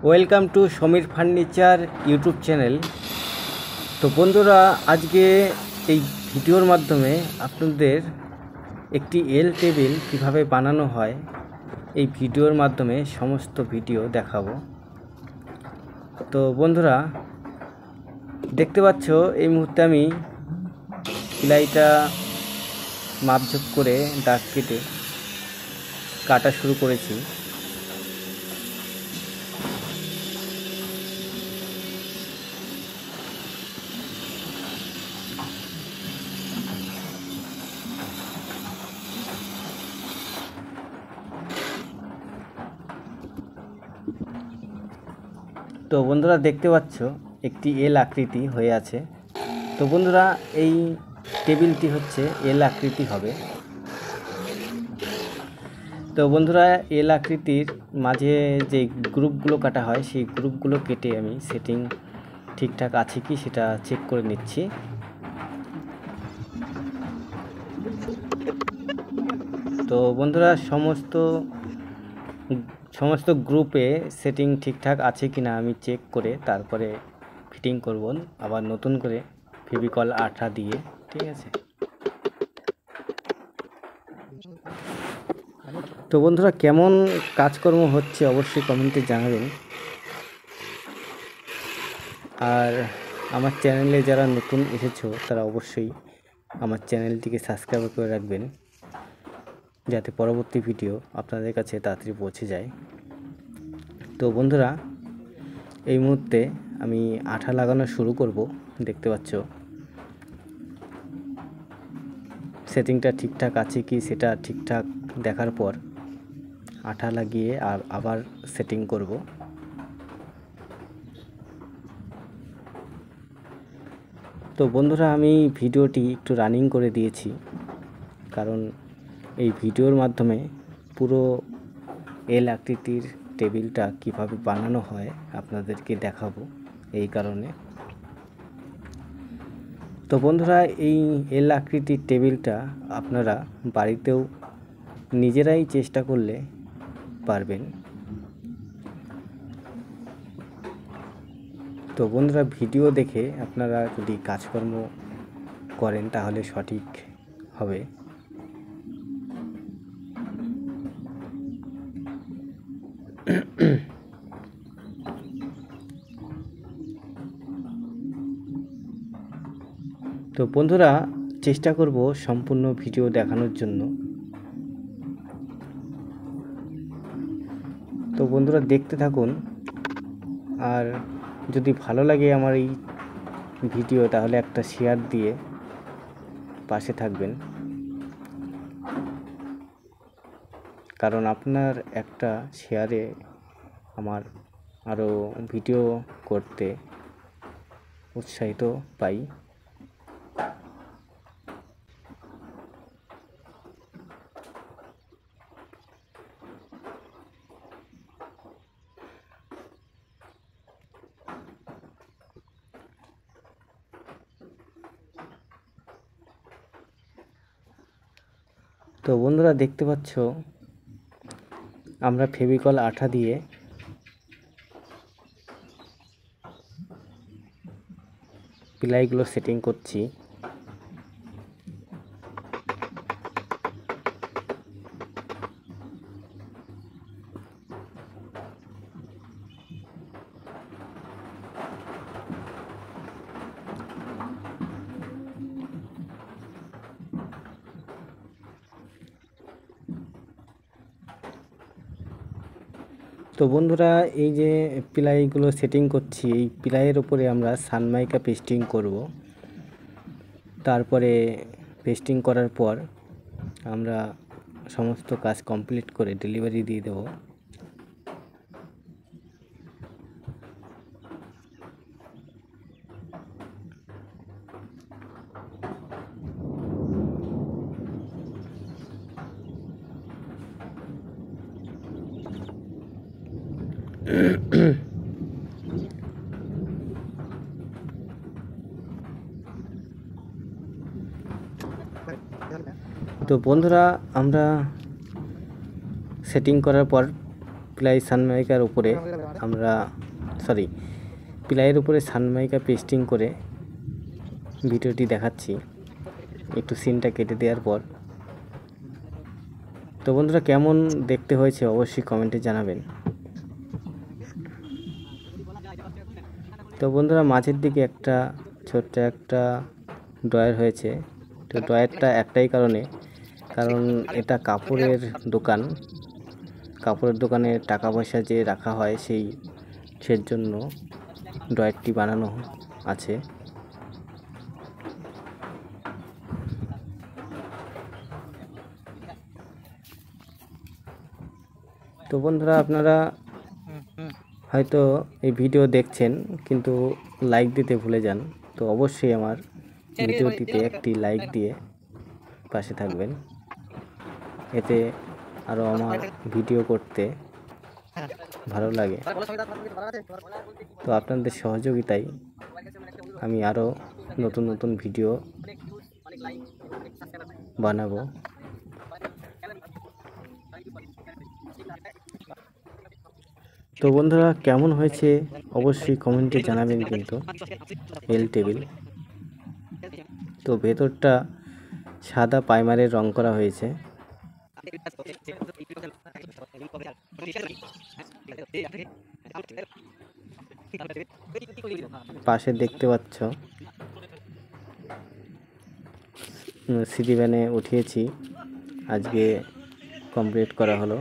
Welcome to Samir furniture YouTube channel. তো বন্ধুরা, আজকে এই ভিডিওর মাধ্যমে আপনাদের একটি এল টেবিল কিভাবে বানানো হয় এই ভিডিওর মাধ্যমে সমস্ত ভিডিও দেখাবো। তো বন্ধুরা, দেখতে পাচ্ছ এই মুহূর্তে আমি সেলাইটা মাপঝোপ করে দাগ কেটে কাটা শুরু করেছি। তো বন্ধুরা, দেখতে পাচ্ছ একটি এল আকৃতি হয়ে আছে। তো বন্ধুরা, এই টেবিলটি হচ্ছে এল আকৃতি হবে। তো বন্ধুরা, এল আকৃতির মাঝে যে গ্রুপগুলো কাটা হয় সেই গ্রুপগুলো কেটে আমি সেটিং ঠিকঠাক আছে কি সেটা চেক করে নিচ্ছি। তো বন্ধুরা, সমস্ত গ্রুপে সেটিং ঠিকঠাক আছে কি না আমি চেক করে তারপরে ফিটিং করব, আবার নতুন করে ফেভিকল আঠা দিয়ে। ঠিক আছে। তো বন্ধুরা, কেমন কাজকর্ম হচ্ছে অবশ্যই কমেন্টে জানাবেন। আর আমার চ্যানেলে যারা নতুন এসেছো তারা অবশ্যই আমার চ্যানেলটিকে সাবস্ক্রাইব করে রাখবেন, যাতে পরবর্তী ভিডিও আপনাদের কাছে তাড়াতাড়ি পৌঁছে যায়। তো বন্ধুরা, এই মুহূর্তে আমি আঠা লাগানো শুরু করব। দেখতে পাচ্ছ সেটিংটা ঠিকঠাক আছে কি সেটা ঠিকঠাক দেখার পর আঠা লাগিয়ে আবার সেটিং করব। তো বন্ধুরা, আমি ভিডিওটি একটু রানিং করে দিয়েছি, কারণ এই ভিডিওর মাধ্যমে পুরো এল আকৃতির টেবিলটা কিভাবে বানানো হয় আপনাদেরকে দেখাবো, এই কারণে। তো বন্ধুরা, এই এল আকৃতির টেবিলটা আপনারা বাড়িতেও নিজেরাই চেষ্টা করলে পারবেন। তো বন্ধুরা, ভিডিও দেখে আপনারা যদি কাজকর্ম করেন তাহলে সঠিক হবে। তো বন্ধুরা, চেষ্টা করব সম্পূর্ণ ভিডিও দেখানোর জন্য। তো বন্ধুরা, দেখতে থাকুন। আর যদি ভালো লাগে আমার এই ভিডিও তাহলে একটা শেয়ার দিয়ে পাশে থাকবেন, কারণ আপনার একটা শেয়ারে আমার আরও ভিডিও করতে উৎসাহিত পাই। তো বন্ধুরা, দেখতে পাচ্ছ আমরা ফেভিকল আঠা দিয়ে প্লাইগুলো সেটিং করছি। তো বন্ধুরা, এই যে প্লাইগুলো সেটিং করছি, এই প্লাইয়ের উপরে আমরা সানমাইকা পেস্টিং করব। তারপরে পেস্টিং করার পর আমরা সমস্ত কাজ কমপ্লিট করে ডেলিভারি দিয়ে দেব। তো বন্ধুরা, আমরা সেটিং করার পর প্লাই সানমাইকার উপরে আমরা প্লাইয়ের উপরে সানমাইকা পেস্টিং করে ভিডিওটি দেখাচ্ছি একটু সিনটা কেটে দেওয়ার পর। তো বন্ধুরা, কেমন দেখতে হয়েছে অবশ্যই কমেন্টে জানাবেন। তো বন্ধুরা, মাঝের দিকে একটা ছোট্ট একটা ড্রয়ার হয়েছে। তো ড্রয়ারটা একটাই কারণ এটা কাপড়ের দোকানে টাকা পয়সা যে রাখা হয় সেই জন্য ড্রয়ারটি বানানো আছে। তো বন্ধুরা, আপনারা হয়তো এই ভিডিও দেখছেন কিন্তু লাইক দিতে ভুলে যান। তো অবশ্যই আমার ভিডিওটিতে একটি লাইক দিয়ে পাশে থাকবেন, এতে আরও আমার ভিডিও করতে ভালো লাগে। তো আপনাদের সহযোগিতায় আমি আরও নতুন নতুন ভিডিও বানাবো। তো বন্ধুরা, কেমন হয়েছে অবশ্যই কমেন্টে জানাবেন কিন্তু। এল টেবিল, তো ভেতরটা সাদা প্রাইমারের রং করা হয়েছে। পাশে দেখতে পাচ্ছ সিটি ভ্যানে উঠিয়েছি, আজকে কমপ্লিট করা হলো।